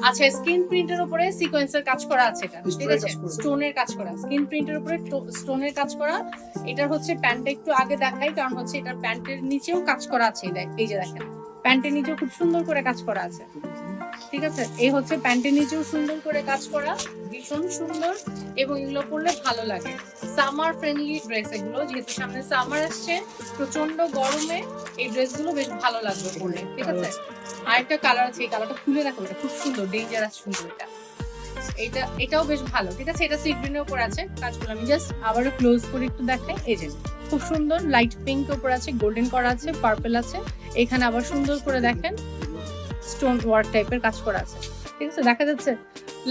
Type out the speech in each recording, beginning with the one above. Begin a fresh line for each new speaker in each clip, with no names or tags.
আচ্ছা, স্ক্রিন প্রিন্টের উপরে সিকোয়েন্সের কাজ করা আছে, এটা ঠিক আছে, স্টোনের কাজ করা, স্ক্রিন প্রিন্টের উপরে স্টোনের কাজ করা। এটার হচ্ছে প্যান্টটা একটু আগে দেখাই, কারণ হচ্ছে এটার প্যান্টের নিচেও কাজ করা আছে। এই যে দেখেন, প্যান্টের নিচেও খুব সুন্দর করে কাজ করা আছে, ঠিক আছে। এই হচ্ছে প্যান্টের নিচেও সুন্দর করে কাজ করা, ভীষণ সুন্দর, এবং এগুলো পরলে ভালো লাগে। সামার ফ্রেন্ডলি ড্রেস এগুলো, যেহেতু সামনে সামার আসছে, প্রচন্ড গরমে এই ড্রেসগুলো বেশ ভালো লাগবে পরলে, ঠিক আছে। আরেকটা কালার আছে, এই কালারটা খুলে রাখো, এটা খুব সুন্দর, ডেঞ্জারাস সুন্দর। এটাও বেশ ভালো, ঠিক আছে। এটা সি গ্রিনের উপর আছে কাজগুলো, আমি জাস্ট আবারও ক্লোজ করে একটু দেখাই। এই যে খুব সুন্দর লাইট পিঙ্ক উপর আছে, গোল্ডেন করা আছে, পার্পল আছে, এখানে আবার সুন্দর করে দেখেন স্টোন ওয়ার্ক টাইপের কাজ করা আছে, ঠিক আছে। দেখা যাচ্ছে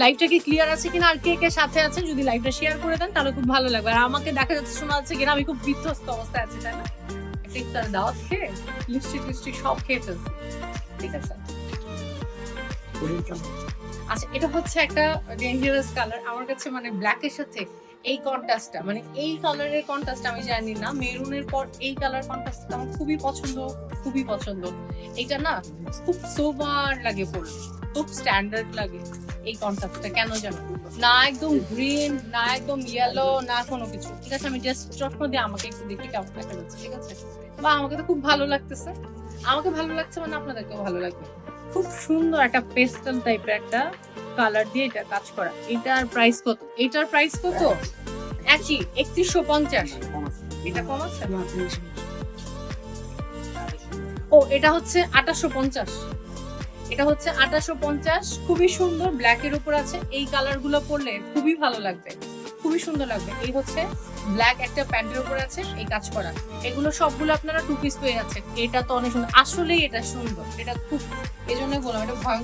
লাইভটা কি ক্লিয়ার আছে কিনা, আর কে কে সাথে আছে যদি লাইভটা শেয়ার করে দেন তাহলে খুব ভালো লাগবে। আর আমাকে দেখা যাচ্ছে, শোনা যাচ্ছে কিনা আমি খুব বিধ্বস্ত অবস্থায় আছি, তাই না? একটা ইফতার দাওয়াত খেয়ে লিপস্টিক সব খেয়ে ফেলছি, ঠিক আছে। আচ্ছা, এটা হচ্ছে একটা ডেঞ্জারাস কালার আমার কাছে, মানে ব্ল্যাকের সাথে এই কন্ট্রাস্টটা, মানে এই কালারের কন্ট্রাস্ট আমি জানি না, মেরুনের পর এই কালার কন্ট্রাস্টটা আমার খুবই পছন্দ, খুবই পছন্দ। এটা না খুব সোবার লাগে পড়লে, খুব স্ট্যান্ডার্ড লাগে এই কন্ট্রাস্টটা, কেন জানো না, একদম গ্রিন না, একদম ইয়েলো না, কোনো কিছু, ঠিক আছে। আমি জাস্ট চশম দিয়ে আমাকে একটু দেখি কেমন দেখা যাচ্ছে, ঠিক আছে। বা আমাকে তো খুব ভালো লাগতেছে, আমাকে ভালো লাগছে মানে আপনাদেরকেও ভালো লাগবে। খুব সুন্দর একটা পেস্টেল টাইপের একটা কালার দিয়ে এটা কাজ করা। এটার প্রাইস কত? এটার প্রাইস কত? একই 3150। এটা কম আছে? ও, এটা হচ্ছে 2850। এটা হচ্ছে 2850, খুবই সুন্দর, ব্ল্যাকের উপর আছে। এই কালার গুলো পরলে খুবই ভালো লাগবে, খুবই সুন্দর লাগবে। এই হচ্ছে ব্ল্যাক একটা প্যান্টের উপর আছে এই কাজ করা। এগুলো সবগুলো আপনারা 2 পিস পেয়ে যাচ্ছেন। এটা তো অনেক সুন্দর, আসলেই এটা সুন্দর, এটা খুব, এই জন্য বললাম এটা ভয়ঙ্কর।